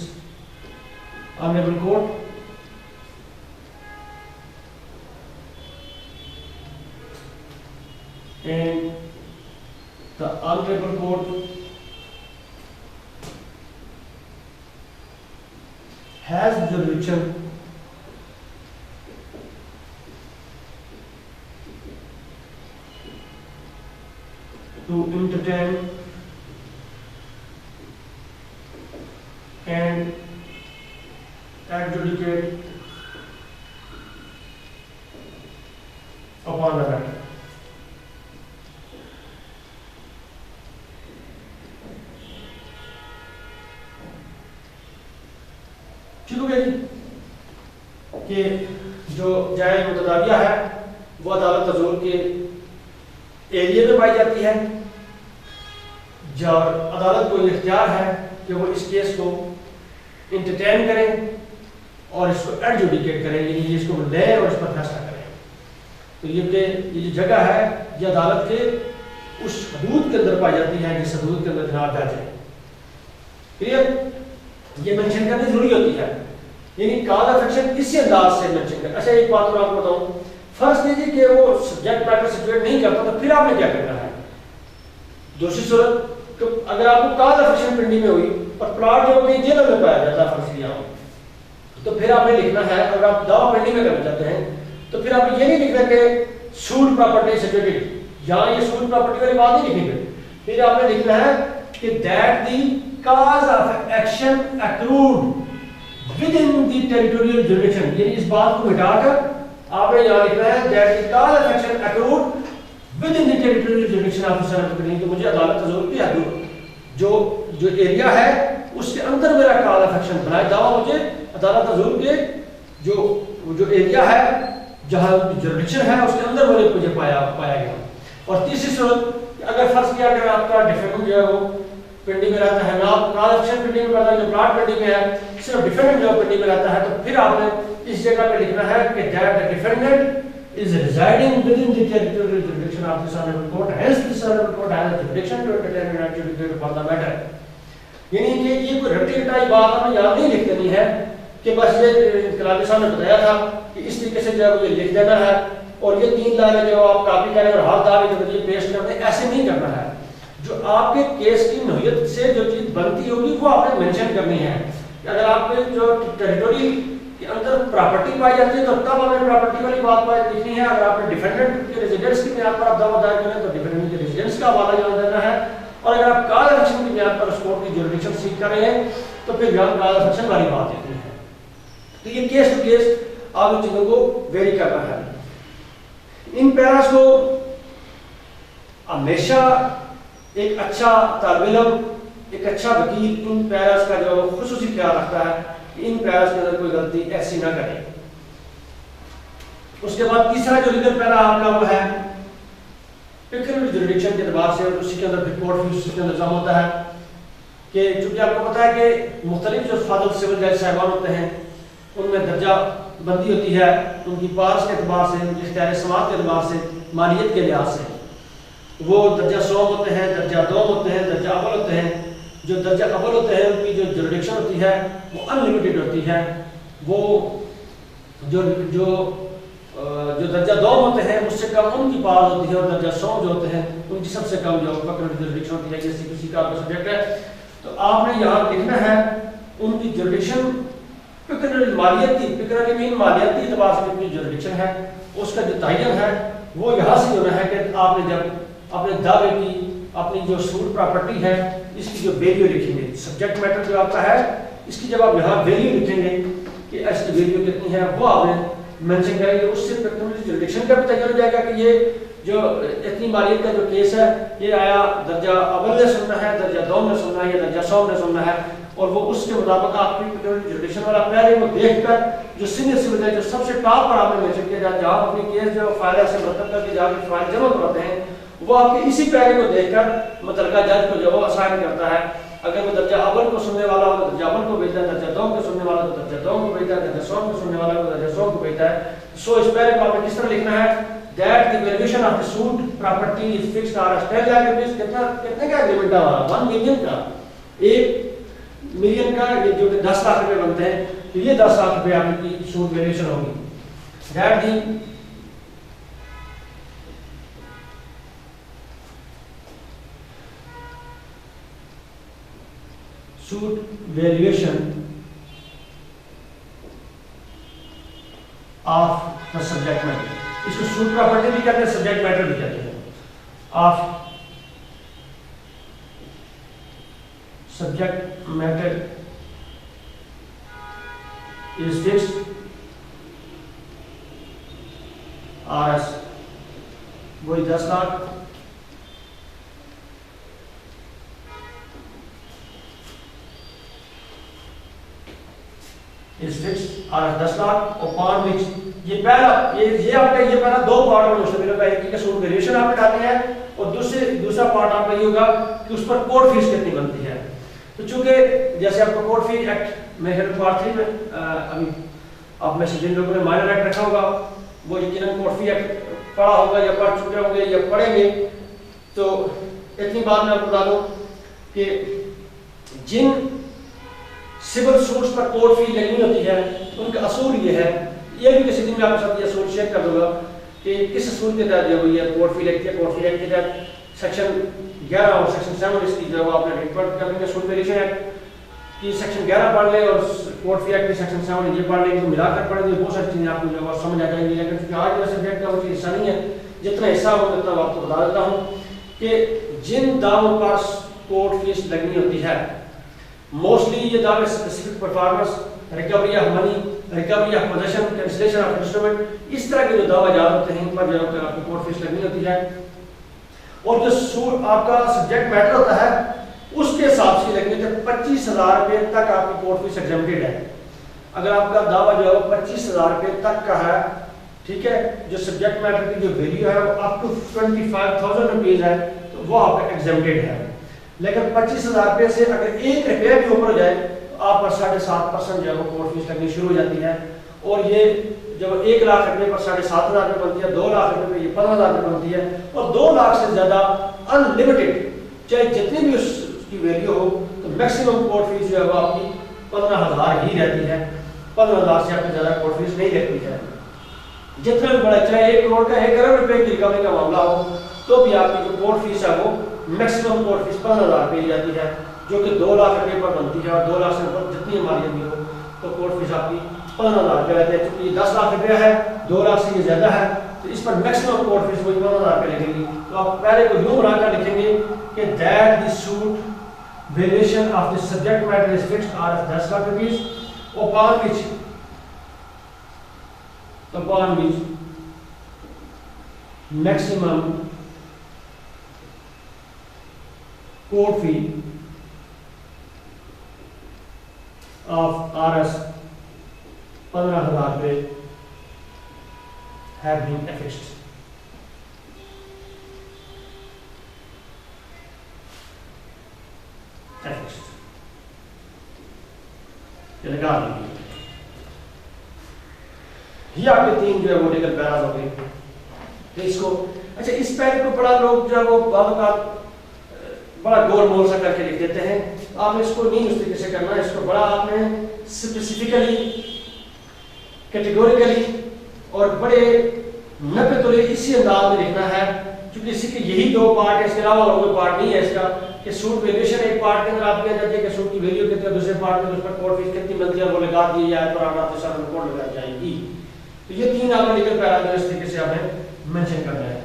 honorable court, and the honorable court has jurisdiction to entertain and adjudicate upon the matter. शुरू है कि जो जायज़ मुतदाविया है वो अदालत हज़ूर के एरिया में पाई जाती है, जो अदालत को इख्तियार है कि वो इस केस को इंटरटेन करें और इसको एडजुडिकेट करें, यानी इसको लें और इस पर फैसला करें। तो ये जो जगह है ये अदालत के उस हदूद के अंदर पाई जाती है जिस हदूद के अंदर जनाब जज है। क्लियर? ये मेंशन करनी जरूरी होती है, यानी कॉज ऑफ एक्शन इसी अंदाज से मेंशन कर। अच्छा एक बात मैं आपको बताऊं, फर्ज कीजिए कि वो सब्जेक्ट मैटर सिचुएट नहीं करता तो फिर आपने क्या करना है? दूसरी सूरत तो अगर आपको कॉज ऑफ एक्शन पिंडी में हुई और प्लॉट जो अपनी जेल में पाया जाता है फर्ज किया हो, तो फिर आपने लिखना है, अगर आप दावा पिंडी में करना चाहते हैं तो फिर आप ये नहीं लिखना कि सूट प्रॉपर्टी सिक्योरिटी, यहाँ ये सूट प्रॉपर्टी वाली बात नहीं लिखेंगे, फिर आपने लिखना है कि that the cause of action accrued within the territorial jurisdiction, यानी इस बात को मिटाकर आपने यहाँ लिखना है that the cause of action accrued within the territorial jurisdiction of the Supreme Court, मुझे अदालत हज़ूर की हदूद जो एरिया है उसके अंदर मेरा cause of action बनाए दावा मुझे अदालत हज़ूर के जो एरिया है जहाँ जुरिडिक्शन है उसके अंदर मुझे पाया गया। और तीसरी सूरत अगर फर्ज किया अगर आपका डिफेंडेंट जो है वो पिंडी में रहता है, ना कॉज ऑफ एक्शन पिंडी में रहता है, जो प्लॉट पिंडी में है, सिर्फ डिफेंडेंट जो पिंडी में रहता है, तो फिर आपने इस जगह पे लिखना है कि that the defendant is residing within the territorial jurisdiction of this honourable court, hence this honourable court has jurisdiction to entertain and adjudicate for the matter. यानी कि ये कोई रट्टी रटाई बात हमें याद नहीं लिख देनी है कि बस ये इनकलाबी साहब ने बताया था कि इस तरीके से जो है ये लिख देना है और ये 3 लाइनें जो आप कॉपी करें और हाथ दावे के जरिए पेश कर दें, ऐसे नहीं करना है। जो आपके केस की नोयत से जो चीज बनती होगी वो आपने मेंशन करनी है। अगर आपके जो टेरिटोरी के अंदर प्रॉपर्टी पाई जाती है तो तब आपने प्रॉपर्टी वाली बात लिखनी है। अगर आपने डिफेंडेंट के रेजिडेंस की बुनियाद पर आप दावा दायर करें तो डिफेंडेंट के रेजिडेंस का हवाला यहाँ देना है, और अगर आप कॉज ऑफ एक्शन की बुनियाद पर उस कोर्ट की जुरिडिक्शन सीख कर रहे हैं तो फिर यहाँ कॉज ऑफ एक्शन वाली बात लिखनी है। तो ये केस टू केस आप इन चीजों को वेरी करना है। इन पैरास को हमेशा एक अच्छा तालिब इल्म, एक अच्छा वकील इन पैरास का जो खुसूसी ख्याल रखता है कि इन पैरास के अंदर कोई गलती ऐसी ना करे। उसके बाद तीसरा जो लीगल पैरा आपका वो है पिक्यूलियर जुरिडिक्शन के एतबार से, और उसी के अंदर फिर कोर्ट फीस के निज़ाम होता है कि चूंकि आपको पता है कि मुख्तलिफ जो फादर सिविल जज साहिबान होते हैं उनमें दर्जा बंदी होती है, उनकी पार्स के एतबार से, उनकी इख्तियार समात के एतबार से, मालियत के लिहाज से। वो दर्जा 100 होते हैं, दर्जा 2 होते हैं, दर्जा अव्वल होते हैं। जो दर्जा अव्वल होते हैं उनकी जो जुरिडिक्शन होती है वो अनलिमिटेड होती है। वो जो दर्जा 2 होते हैं उससे कम उनकी पावर होती है, और दर्जा 100 जो होते हैं उनकी सबसे कम जो जुरिडिक्शन होती है। जैसे किसी का आपका सब्जेक्ट है तो आपने यहाँ लिखना है उनकी जुरिडिक्शन मालियती एतबार से जितनी जुरिडिक्शन है उसका जो तयन है वो यहाँ से होना है कि आपने जब अपने दावे की अपनी जो सूट प्रॉपर्टी है इसकी जो वैल्यू लिखेंगे, सब्जेक्ट मैटर जो आपका है इसकी जब आप यहाँ वैल्यू लिखेंगे कि इसकी वैल्यू कितनी है वो आपने मेंशन करेंगे। उससे जुरिडिक्शन का भी तयन हो जाएगा कि ये जो इतनी मालियत का जो केस है ये आया दर्जा अव्वल ने सुनना है, दर्जा दोम ने सुनना है या दर्जा सौ ने सुनना है, और वो उसके मुताबिक आपकी जुडिशन वाला पहले वो देखकर जो सीनियर सिविल है जो सबसे टॉप पर आपने मेंशन किया जाए जहाँ अपनी केस जो फाइल से मरतब करके जाकर फाइल जमा करते हैं वो आपके इसी पैरे को देखकर मुतलका जज को जो वो असाइन करता है। अगर वो दर्जा अव्वल को सुनने वाला हो तो दर्जा अव्वल को भेजता है, दर्जा दो को सुनने वाला तो दर्जा दो को भेजता है, दर्जा सौ को सुनने वाला तो दर्जा सौ को भेजता है। सो इस पैरे को आपने किस तरह लिखना है that the valuation of the suit property is fixed or 10 lakh रुपए कितने का एग्रीमेंट है हमारा 1 मिलियन का, 1 मिलियन का ये जो 10 लाख रुपए बनते हैं तो ये 10 लाख रुपए आपकी सूट वैल्यूएशन होगी। that the suit valuation of the subject matter, इसको सूट प्रॉपर्टी भी कहते हैं सब्जेक्ट मैटर भी कहते हैं, of subject matter is fixed RS वही 10 lakh is fixed RS 10 lakh और पान विच ये पहला ये आपका ये पहला दो पार्ट में मुश्तमिल होगा, एक का सूट वेरिएशन आपने डालनी है और दूसरा पार्ट आपका ये होगा कि उस पर कोर्ट फीस कितनी बनती है। तो चूंकि जैसे आपको कोर्ट फी एक्ट में हेड पार्ट 3 में अभी आप में से जिन लोगों ने माइनर एक्ट रखा होगा वो यकीनन कोर्ट फी एक्ट पढ़ा होगा या पढ़ चुके होंगे या पढ़ेंगे। तो इतनी बात मैं आपको बता दूं कि जिन सिविल सूट्स पर कोर्ट फी लगनी होती है उनका असूल ये है, ये भी किसी दिन में आपके साथ ये असूल शेयर कर दूंगा कि किस असूल के तहत जो हुई है कोर्ट फी लगती है। कोर्ट फी एक्ट के तहत सेक्शन 11 और सेक्शन 7 इसकी जो आपने रिपोर्ट कर लेंगे, सूट वेरिएशन एक्ट की सेक्शन 11 पढ़ ले और कोर्ट फी एक्ट की सेक्शन 7 ये पढ़ लेंगे तो मिलाकर पढ़ेंगे बहुत सारी चीजें आपको जो समझ आ जाएंगी। लेकिन क्योंकि आज का सब्जेक्ट का वो हिस्सा नहीं है, जितना हिस्सा हो उतना आपको बता देता हूँ कि जिन दावों पर कोर्ट फीस लगनी होती है मोस्टली ये दावे specific performance, recovery of money, recovery of possession, cancellation of instrument, इस तरह के जो दावा जाद होते हैं इन पर जो आपकी कोर्ट फीस लगनी होती है। और जो सूट आपका सब्जेक्ट मैटर होता है उसके हिसाब से लगनी होती है 25,000 रुपए तक आपकी कोर्ट फीस एग्जेम्प्टेड है। अगर आपका दावा जो है वो 25,000 रुपए तक का है, ठीक है, जो सब्जेक्ट मैटर की जो वैल्यू है वो अप टू 25,000 रुपीज है तो वो आपका एग्जेम्प्टेड है। लेकिन 25,000 रुपए से अगर 1 रुपया भी ऊपर हो जाए तो आप पर 7.5% जो है वो कोर्ट फीस लगनी शुरू हो जाती है। और ये जब 1 लाख रुपए पर 7,500 रुपए बनती है, 2 लाख रुपए पर ये 15,000 रुपए बनती है और 2 लाख से ज्यादा अनलिमिटेड चाहे जितनी भी उसकी वैल्यू हो तो मैक्सिमम कोर्ट फीस जो है वो आपकी 15,000 ही रहती है। 15,000 से आपको ज्यादा कोर्ट फीस नहीं लगती है। जितना भी बड़ा चाहे 1 करोड़ का 1 अरब रुपए की रिकवरी का मामला हो तो भी आपकी जो कोर्ट फीस है वो मैक्सिमम कोर्ट फीस 15,000 रुपए ली जाती है, जो कि 2 लाख रुपए पर बनती है। और 2 लाख से ऊपर जितनी मालियत भी हो तो कोर्ट फीस आपकी 15,000 रुपए रहती है। क्योंकि 10 लाख रुपया है, 2 लाख से ये ज्यादा है तो इस पर मैक्सिमम कोर्ट फीस वही 15,000 रुपए लगेगी। तो आप पहले को यूं बनाकर लिखेंगे कि that the suit variation of the subject matter is fixed are 10 lakh rupees upon which maximum court fee of Rs 15,000 रुपए have been affixed। ये लगा दीजिए। ये आपके 3 जो है वो लीगल पैराज हो गए। तो इसको अच्छा इस पैरे को बड़ा लोग जो है वो बड़ा गोल मोल सा करके लिख देते हैं। आपने इसको नहीं उस तरीके से करना है, इसको बड़ा आपने स्पेसिफिकली कैटेगोरिकली और बड़े नब्बे तोले इसी अंदाज में लिखना है, क्योंकि इसी के यही 2 पार्ट है, इसके अलावा और कोई पार्ट नहीं है इसका कि सूट वेरिएशन एक पार्ट के अंदर आप कह जाते हैं कि सूट की वैल्यू कितनी है, दूसरे पार्ट में उस पर कोर्ट फीस कितनी बनती है वो लगा दी जाए तो आप सारा रिपोर्ट लगाई जाएगी। तो ये 3 आपने लीगल पैरामीटर इस तरीके से आपने मेंशन करना है।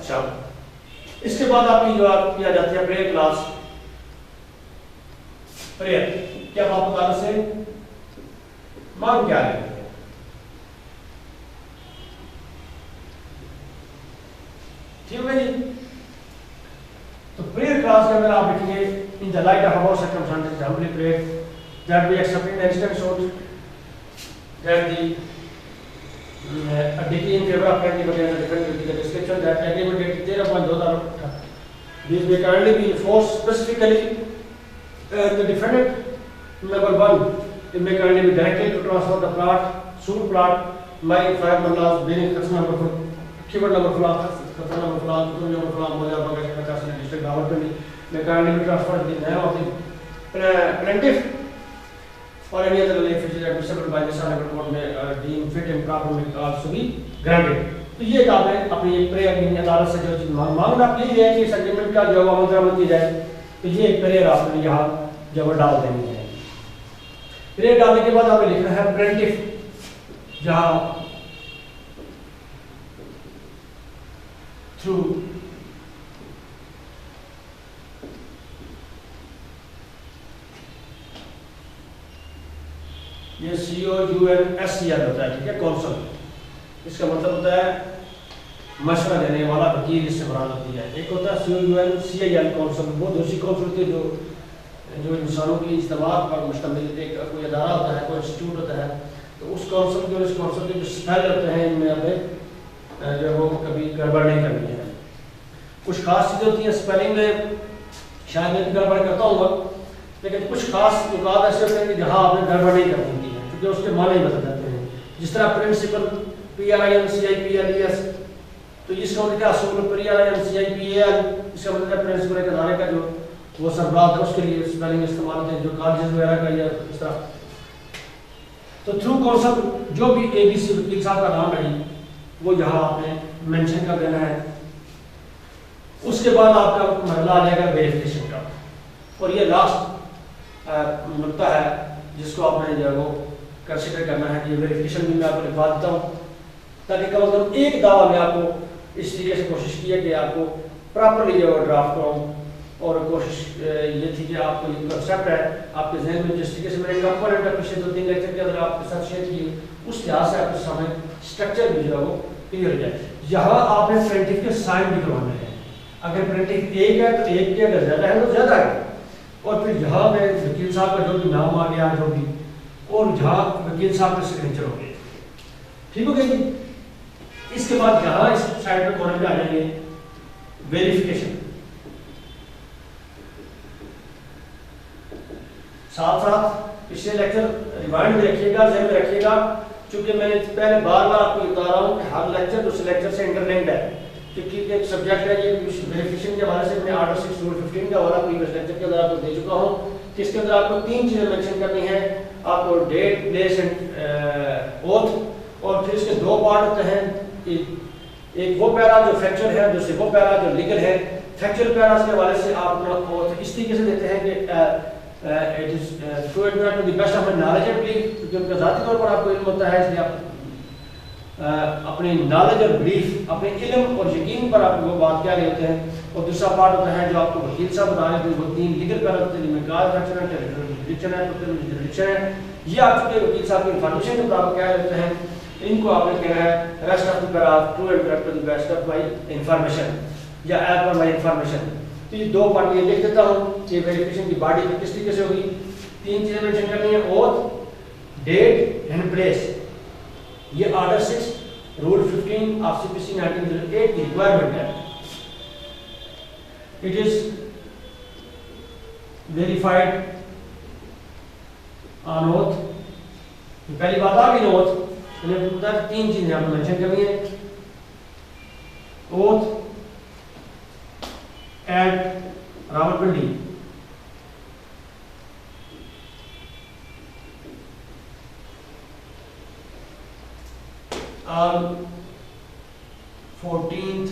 अच्छा, इसके बाद आपकी जो आप किया जाती है प्रेयर क्लास। प्रेयर क्या आप ताला से मांग क्या है? ठीक है जी। तो प्रेयर क्लास के अंदर आप लिखेंगे in the light of our circumstances humbly pray that we accept in instant shows that the a decree in favor of friendly but in a different with the description that agreement dated thereupon those are these may currently be enforced specifically the defendant number 1 it may currently be directed to transfer the plot suit plot by 5 laws being customer number keyword number flag customer number flag to number flag हो जाएगा कैसे 50 ने district government may currently be transferred the name of the plaintiff or any other relief which is admissible by this honorable court may deem fit and proper may also be granted। तो ये आपने अपनी एक प्रेयर की अदालत से जो चीज मांगना यही है कि इस एग्रीमेंट का जो अमल की जाए। तो ये एक प्रेयर आपने यहाँ जब डाल देनी है। प्रेयर डालने के बाद आपने लिखना है प्लेंटिफ जहाँ थ्रू ये COUNSEL होता है, ठीक है, कौंसल। इसका मतलब होता है मशवरा देने वाला वकील, इससे मुराद होती है। एक होता है COUNCIL कौंसल, वो दूसरी कौंसल होती है जो इंसानों की इज्तिमा पर मुश्तमिल एक कोई अदारा होता है, कोई इंस्टीट्यूट होता है। तो उस कौंसल के और इस कौंसल के जो स्पेल होते हैं इनमें हमें जो वो कभी गड़बड़ नहीं करनी है। कुछ खास चीज़ें होती हैं स्पेलिंग में, शायद मैं गड़बड़ करता हूँ, लेकिन कुछ खास नुकात ऐसे होते हैं कि जहाँ आपने गड़बड़ नहीं करनी होती है, क्योंकि उसके माने ही बदल जाते हैं। जिस तरह प्रिंसिपल PRINCIPLES, तो इसका मतलब क्या असूल PRINCIPAL, इसका मतलब प्रिंसिपल एक अदारे का जो वो सरबराह है उसके लिए स्पेलिंग इस्तेमाल होते हैं, जो कॉलेज वगैरह का या इस तरह। तो थ्रू कौंसल जो भी ABC वकील साहब का नाम है वो यहाँ आपने मेंशन कर देना है। उसके बाद आपका मरला आ जाएगा वेरिफिकेशन का, और ये लास्ट नुकता है जिसको आपने जो है वो कंसिडर करना है। कि वेरिफिकेशन भी मैं आपको लिखवा देता हूँ ताकि कम से कम एक दावा में आपको इस तरीके से कोशिश की है कि आपको प्रॉपरली जो ड्राफ्ट कराऊँ। और कोशिश ये थी कि आपको ये कंसेप्ट है आपके जहन में, जिस तरीके से मैंने कंपोनेंट का पिछले 2-3 लेक्चर के अंदर आपके साथ शेयर किए, उस लिहाज से आपके सामने स्ट्रक्चर भी जो है वो क्लियर हो जाए। यहाँ आपने प्रिंटिंग के साइन भी करवाने हैं। अगर प्रिंटिंग एक है तो एक के, अगर ज़्यादा है तो ज़्यादा है। और फिर यहाँ पे वकील साहब का जो भी नाम आ गया जो भी, और यहाँ वकील साहब का सिग्नेचर हो गए, ठीक हो गया जी। इसके बाद यहाँ इस साइड पे कॉर्नर पे आ जाएंगे वेरिफिकेशन। साथ साथ पिछले लेक्चर रिमाइंड में रखिएगा, ज़हन में रखिएगा, क्योंकि मैंने पहले बार बार आपको बता रहा हूँ कि हर लेक्चर दूसरे लेक्चर से इंटरलिंक्ड है। क्योंकि एक सब्जेक्ट है ये वेरिफिकेशन के हवाले से मैं आर्डर 6 रूल 15 का वाला प्रीवियस लेक्चर के अंदर आपको दे चुका हूँ। इसके अंदर आपको 3 चीज़ें मेंशन करनी है, आपको डेट, प्लेस एंड ओथ। और फिर इसके 2 पार्ट होते हैं, एक वो पैरा जो फैक्चुअल है, दूसरे वो पैरा जो लीगल है। फैक्चुअल पैरा के हवाले से आप ओथ इस तरीके से देते हैं कि it is to the best of my knowledge and belief, क्योंकि उनका ज़ाती तौर पर आपको इल्म होता है, इसलिए आप अपने नॉलेज और बिलीफ, अपने इल्म और यकीन पर आप वो बात कह रहे होते हैं। और दूसरा पार्ट होता है जो आपको वकील साहब बता रहे थे, वो 3 लीगल पैरा होते हैं, जिनमें कार फैक्चर है, टेरिटोरियल है, ये आप चुके वकील साहब की इन्फॉर्मेशन के मुताबिक कह रहे होते हैं। इनको आपने कहना है rest of the para true and correct to the best of my information या एज पर माय इंफॉर्मेशन। तो ये 2 पार्ट ये लिख देता हूँ कि वेरिफिकेशन की बॉडी किस तरीके से होगी। 3 चीज़ें मेंशन करनी है, ओथ, डेट एंड प्लेस। ये आर्डर 6 रूल 15 ऑफ CPC 1908 की रिक्वायरमेंट है। It is verified on oath. पहली बात आ गई ओथ, मैंने बताया 3 चीजें आपको मेंशन करनी है, oath at Rawalpindi, on 14th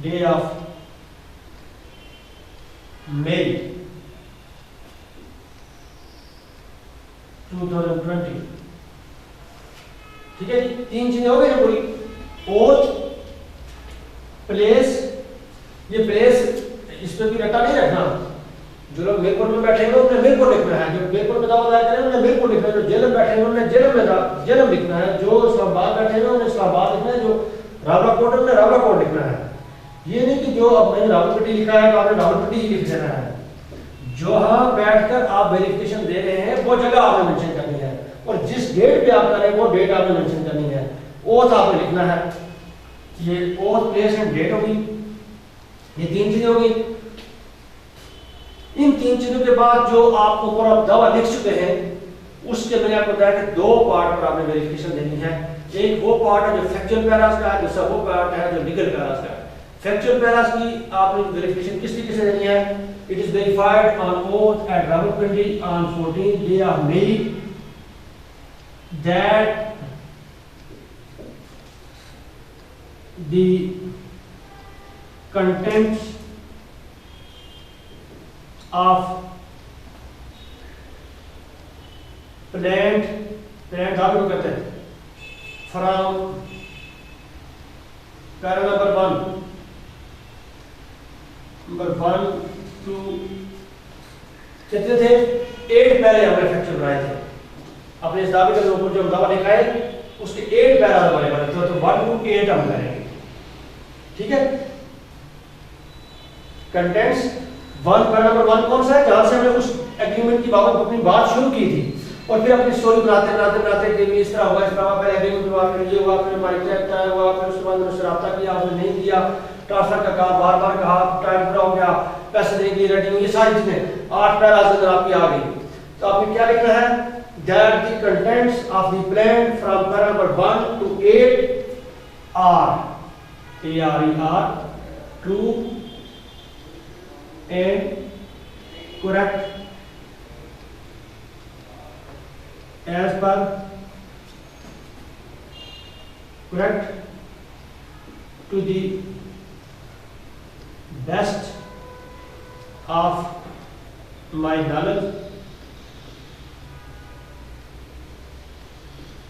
day of May 2020। ठीक है जी, 3 चीजें हो गई ना पूरी, ओथ, प्लेस, ये प्लेस इस पे भी रटा नहीं रखना। जो लोग मिरपुर में बैठेंगे उन्हें मिरपुर लिखना है, जो मिरपुर में दावा दायर करेंगे उन्हें मिरपुर लिखना है, जो जेलम बैठेंगे उन्हें जेलम लिखना है, जो इस्लामाबाद बैठेंगे उन्हें इस्लामाबाद लिखना है, जो रावलाकोट उन्हें रावलाकोट लिखना है। ये नहीं कि जो अब मैंने रावलपिंडी लिखा है तो आपने रावलपिंडी ही लिख देना है। जहाँ बैठकर आप वेरिफिकेशन दे रहे हैं वो जगह आपने मेंशन करनी है, और जिस डेट पे आप कर रहे हैं वो डेट आपने मेंशन करनी है। ओथ आपने लिखना है, ये ओथ, प्लेस एंड डेट होगी, ये 3 चीजें होगी। इन 3 चीजों के बाद जो आप ऊपर आप दावा लिख चुके हैं उसके मैंने आपको बताया कि 2 पार्ट पर आपने वेरिफिकेशन देनी है। एक वो पार्ट है जो फैक्चुअल पैरास का है, दूसरा वो पार्ट है जो लीगल पैरास का है। फैक्चुअल पैरास की आपने वेरिफिकेशन किस तरीके से देनी है? It is verified on oath at Rawalpindi on 14th day of May that the contents of plant आप लोग कहते हैं from पैरा नंबर 1 to कितने थे? 8 पैरे हमने फैक्चर बनाए थे अपने इस दावे के ऊपर। जो हम दावा लिखा है उसके 8 पैरा हमारे बने थे, तो 1 to 8 हम करेंगे, ठीक है। कंटेंट्स 1 पैरा नंबर 1 कौन सा है? जहां से हमने उस एग्रीमेंट की बाबत अपनी बात शुरू की थी, और फिर अपनी स्टोरी बनाते कि इस तरह हुआ, इस तरह पहले एग्रीमेंट हुआ, फिर ये हुआ, फिर माइक तय हुआ, फिर उसके बाद उससे रब्ता किया, उसने नहीं दिया, ट्रांसफर का कहा, बार-बार कहा, टाइम पूरा हो गया, पैसे देने की रेडी हुई, ये सारी चीजें 8 पैरास अंदर आपकी आ गई। तो आपने क्या लिखना है? that the contents of the plan from para number 1 to 8 are true and correct as per to the best of my knowledge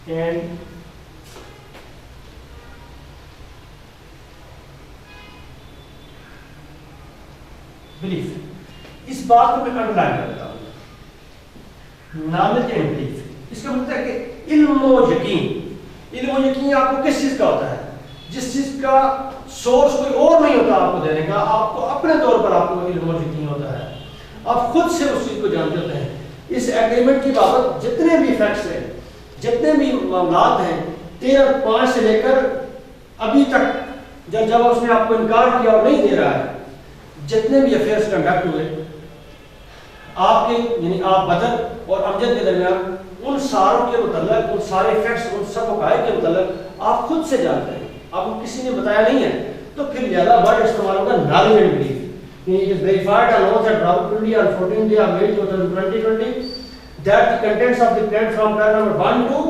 and belief। इस बात को मैं अंडरलाइन करता हूं, नॉलेज एंड बिलीफ। इसका मतलब है कि इल्म और यकीन आपको किस चीज का होता है? जिस चीज का सोर्स कोई और नहीं होता आपको देने का, आपको अपने तौर पर आपको इल्म और यकीन होता है, आप खुद से उस चीज को जानते होते हैं। इस एग्रीमेंट की बाबत जितने भी फैक्ट्स हैं, जितने भी मामलात हैं, 13/5 से लेकर अभी तक जब उसने आपको इनकार किया और नहीं दे रहा है, जितने भी अफेयर्स कंडक्ट हुए आपके यानी आप बदर और अमजद के दरमियान, उन सारों के मुतल्लिक, उन सारे फैक्ट्स, उन सब हक़ाइक़ के मुतल्लिक आप खुद से जानते हैं, आपको किसी ने बताया नहीं है। तो फिर ज़्यादा वर्ड इस्तेमाल होगा knowledge and belief. It is verified on oath at Rawalpindi on 14th day of May 2020 that the contents of the plan from plan number 1 to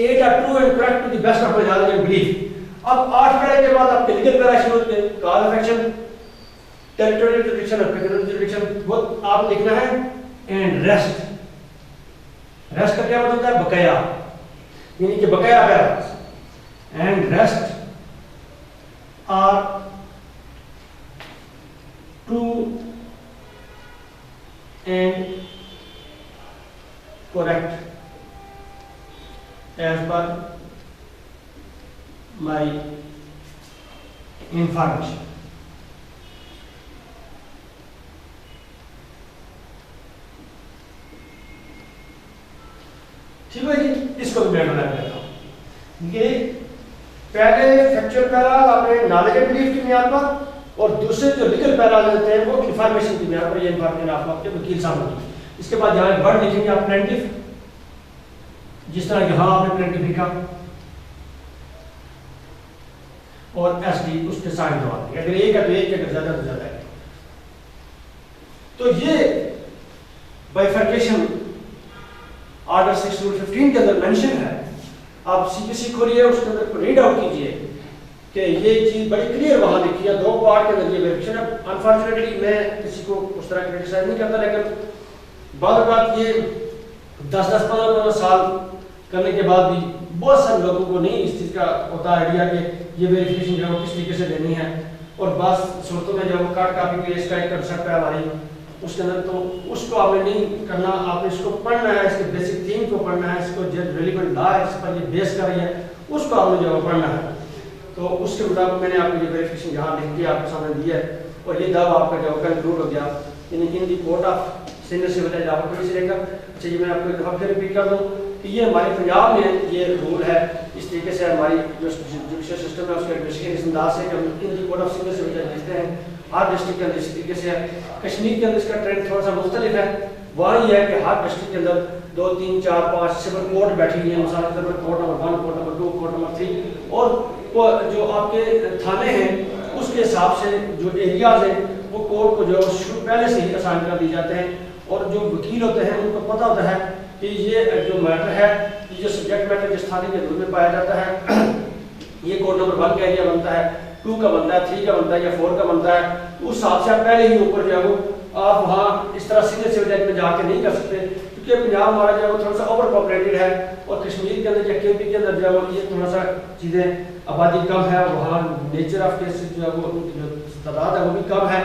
8 are true and correct to the best of my knowledge and belief। अब 8 पैरे के बाद आपके लीगल पैरा शुरू होते हैं, cause of action, territorial jurisdiction और पेक्यूलियर जुरिडिक्शन, वो आप लिखना है। एंड रेस्ट का क्या मतलब होता है? बकाया, यानी कि बकाया para. And rest are true and correct as per my information। ठीक है जी, इसको भी मैं बना देता हूं। ये पहले फैक्चुअल पैरा आपने नॉलेज एंड बिलीफ की बुनियाद पर, और दूसरे जो लीगल पैरा लेते हैं वो इंफॉर्मेशन की बुनियाद पर। ये इंफॉर्मेशन आप आपके वकील साहब होगी। इसके बाद यहाँ वर्ड लिखेंगे आप प्लेंटिफ, जिस तरह यहाँ आपने प्लेंटिफ लिखा, और एसडी उसके साइन दबा देंगे। अगर एक है तो एक, अगर ज्यादा तो ज्यादा है। तो ये बाइफर्केशन ऑर्डर 6/15 के अंदर मेंशन है। आप सीपीसी खोलिए, उसके अंदर रीड आउट कीजिए कि ये चीज बड़ी क्लियर वहां लिखी है, 2 पार्ट के अंदर ये वेरिफिकेशन है। अनफॉर्चुनेटली मैं किसी को उस तरह क्रिटिसाइज नहीं करता, लेकिन बाद ये 10-10, 15-15 साल करने के बाद भी बहुत सारे लोगों को नहीं इस चीज़ का होता आइडिया कि ये वेरिफिकेशन जो है किस तरीके से देनी है, और बस सूरतों में जो कार्ड कापी पेस्ट का एक कंसेप्ट है हमारी उसके अंदर, तो उसको आपने नहीं करना, आपने इसको पढ़ना है, इसके बेसिक थीम को पढ़ना है, इसको जो रिलेवेंट लॉ है इस पर ये बेस कर रही है उसको आपने जो पढ़ना है। तो उसके मुताबिक मैंने आपको ये वेरिफिकेशन यहाँ लिख के आपके सामने दिया है, और ये दावा आपका जो कंक्लूड हो गया इन दी कोर्ट ऑफ सीनियर सिविल जज आपको से लेकर। अच्छा, ये मैं आपको एक दफ़ा फिर रिपीट कर दूँ कि ये हमारे पंजाब में ये रूल है, इस तरीके से हमारी जो जुडिशल सिस्टम है उसका बेसिकली इस अंदाज से कि हम इन दी कोर्ट ऑफ सीनियर सिविल जज लिखते हैं, हर डिस्ट्रिक्ट के अंदर इस तरीके से है। कश्मीर के अंदर इसका ट्रेंड थोड़ा सा मुख्तलिफ है, वहाँ ये है कि हर डिस्ट्रिक्ट के अंदर 2, 3, 4, 5 सिविल कोर्ट बैठी हुई है, मिसाल के तौर पर court number 1, court number 2, court number 3, और जो आपके थाने हैं उसके हिसाब से जो एरियाज हैं वो कोर्ट को जो पहले से ही असाइन कर दिए जाते हैं, और जो वकील होते हैं उनको पता होता है कि ये जो मैटर है, ये जो सब्जेक्ट मैटर जिस थाने के रूल में पाया जाता है ये कोर्ट नंबर 1 का एरिया बनता है, 2 का बनता है, 3 का बनता है या 4 का बनता है, तो उस हिसाब से आप पहले ही ऊपर जो है वो आप वहाँ इस तरह सीनियर सिविल जज में जाके नहीं कर सकते, क्योंकि पंजाब हमारा जो है वो थोड़ा सा ओवर पॉपुलेटेड है, और कश्मीर के अंदर या KP के अंदर जो है वो ये थोड़ा सा चीज़ें आबादी कम है, वहाँ नेचर ऑफ केसेस जो है वो जो तादाद है वो भी कम है,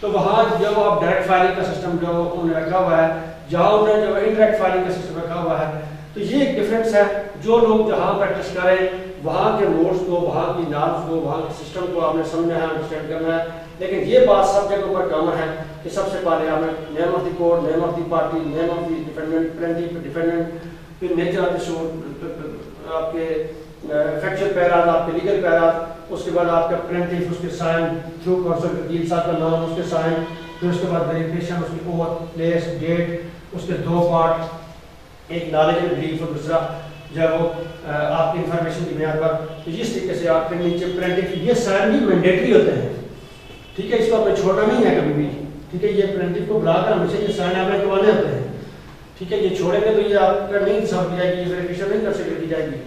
तो वहाँ जो आप डायरेक्ट फाइलिंग का सिस्टम जो उन्होंने रखा हुआ है, जहाँ उन्होंने जो इनडायरेक्ट फाइलिंग का सिस्टम रखा हुआ है, तो ये एक डिफरेंस है। जो लोग जहाँ प्रैक्टिस करें वहाँ के मोड्स को, वहाँ की नॉर्म्स को, वहाँ के सिस्टम को आपने समझना है, अंडरस्टैंड करना है, लेकिन ये बात सब जगहों पर कॉमन है कि सबसे पहले आपने name of the court, name of the party, name of the defendant, plaintiff, defendant, फिर नेचर ऑफ द सूट, आपके फैक्चुअल पैराज, आपके लीगल पैराज, उसके बाद आपका प्लेंटिफ, उसके साइन थ्रू काउंसिल वकील साहब का नाम, उसके साइन, फिर उसके बाद वेरिफिकेशन, उसकी ओथ, प्लेस, डेट, उसके 2 पार्ट, एक नॉलेज एंड बिलीफ और दूसरा जब वो आपकी इंफॉर्मेशन की बुनियाद पर, तो इस तरीके से आपके नीचे प्लेंटिफ, ये साइन भी मैंडेटरी होते हैं, ठीक है, इसको आपने छोड़ना नहीं है कभी भी, ठीक है, ये प्लेंटिफ को बुलाकर हमेशा ये साइन आपने करवाने होते हैं, ठीक है, ये छोड़ेंगे तो ये आपका नहीं समझ जाएगी, ये वेरिफिकेशन नहीं कर सकती जाएगी।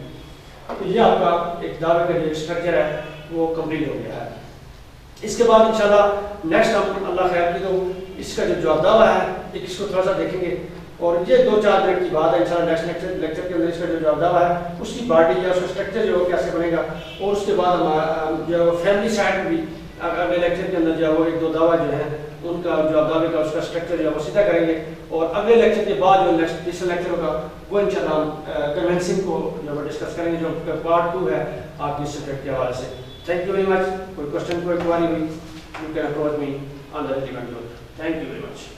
तो ये आपका एक दावे का जो स्ट्रक्चर है वो कंप्लीट हो गया है। इसके बाद इंशाल्लाह नेक्स्ट हम अल्लाह खैर की तो इसका जो जवाब दावा है एक इसको थोड़ा सा देखेंगे, और ये 2-4 मिनट की बात है इंशाल्लाह नेक्स्ट लेक्चर के अंदर इसका जो जवाब दावा है उसकी बॉडी या उसका स्ट्रक्चर जो कैसे बनेगा, और उसके बाद हम जो फैमिली साइड भी अगले लेक्चर के अंदर जो है वो 1-2 दावा जो है उनका जवाब दावे का उसका स्ट्रक्चर जो है वो सीधा करेंगे, और अगले लेक्चर के बाद जो नेक्स्ट तीसरा लेक्चर होगा वो इंशाल्लाह हम कन्वेंसिंग को जो है डिस्कस करेंगे, जो पार्ट 2 है आपकी इस सब्जेक्ट के हवाले से। Thank you very much. कोई क्वेश्चन, कोई क्वारी हुई, you can approach me on the relevant note. Thank you very much.